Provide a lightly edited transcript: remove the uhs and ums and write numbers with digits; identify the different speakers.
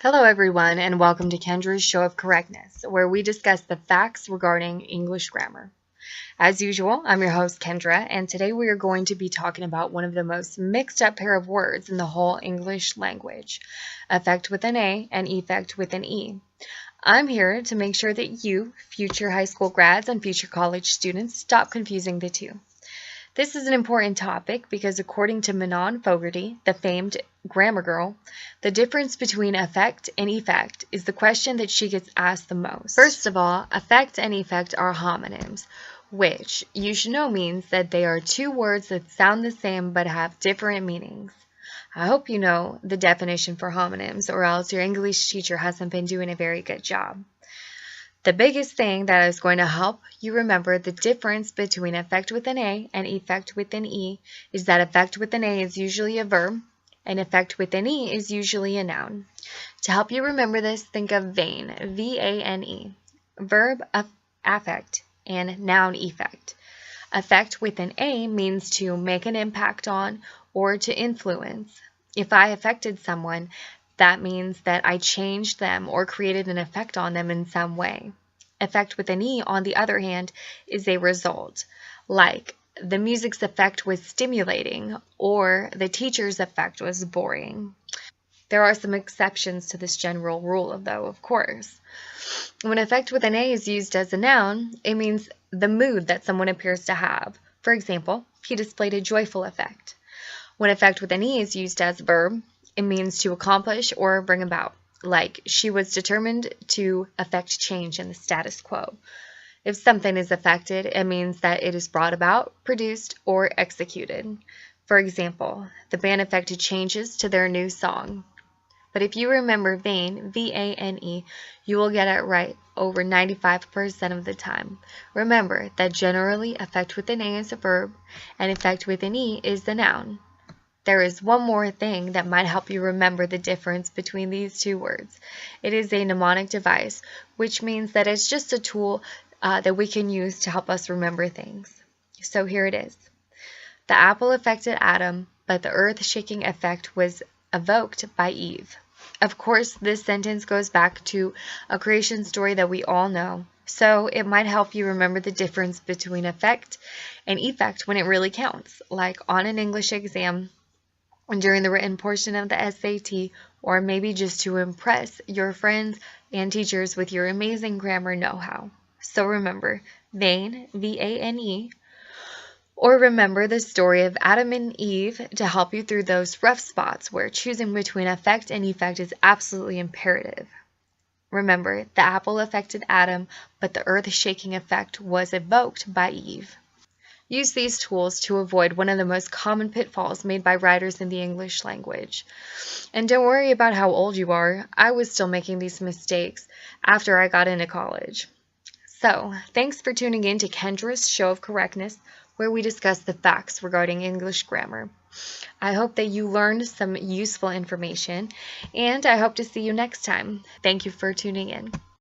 Speaker 1: Hello, everyone, and welcome to Kendra's Show of Correctness, where we discuss the facts regarding English grammar. As usual, I'm your host, Kendra, and today we are going to be talking about one of the most mixed up pair of words in the whole English language, affect with an A and effect with an E. I'm here to make sure that you, future high school grads and future college students, stop confusing the two. This is an important topic because according to Manon Fogarty, the famed grammar girl, the difference between affect and effect is the question that she gets asked the most. First of all, affect and effect are homonyms, which you should know means that they are two words that sound the same but have different meanings. I hope you know the definition for homonyms, or else your English teacher hasn't been doing a very good job. The biggest thing that is going to help you remember the difference between affect with an A and effect with an E is that affect with an A is usually a verb and affect with an E is usually a noun. To help you remember this, think of vane, V-A-N-E, verb affect, and noun effect. Affect with an A means to make an impact on or to influence. If I affected someone, that means that I changed them or created an effect on them in some way. Effect with an E, on the other hand, is a result, like the music's effect was stimulating or the teacher's effect was boring. There are some exceptions to this general rule, though, of course. When affect with an A is used as a noun, it means the mood that someone appears to have. For example, he displayed a joyful effect. When affect with an E is used as a verb, it means to accomplish or bring about, like she was determined to effect change in the status quo. If something is affected, it means that it is brought about, produced, or executed. For example, the band effected changes to their new song. But if you remember vane, V-A-N-E, you will get it right over 95% of the time. Remember that generally affect with an A is a verb and affect with an E is the noun. There is one more thing that might help you remember the difference between these two words. It is a mnemonic device, which means that it's just a tool that we can use to help us remember things. So here it is. The apple affected Adam, but the earth-shaking effect was evoked by Eve. Of course, this sentence goes back to a creation story that we all know, so it might help you remember the difference between affect and effect when it really counts, like on an English exam, during the written portion of the SAT, or maybe just to impress your friends and teachers with your amazing grammar know-how. So remember, vane, V-A-N-E, or remember the story of Adam and Eve to help you through those rough spots where choosing between affect and effect is absolutely imperative. Remember, the apple affected Adam, but the earth-shaking effect was evoked by Eve. Use these tools to avoid one of the most common pitfalls made by writers in the English language. And don't worry about how old you are. I was still making these mistakes after I got into college. So, thanks for tuning in to Kendra's Show of Correctness, where we discuss the facts regarding English grammar. I hope that you learned some useful information, and I hope to see you next time. Thank you for tuning in.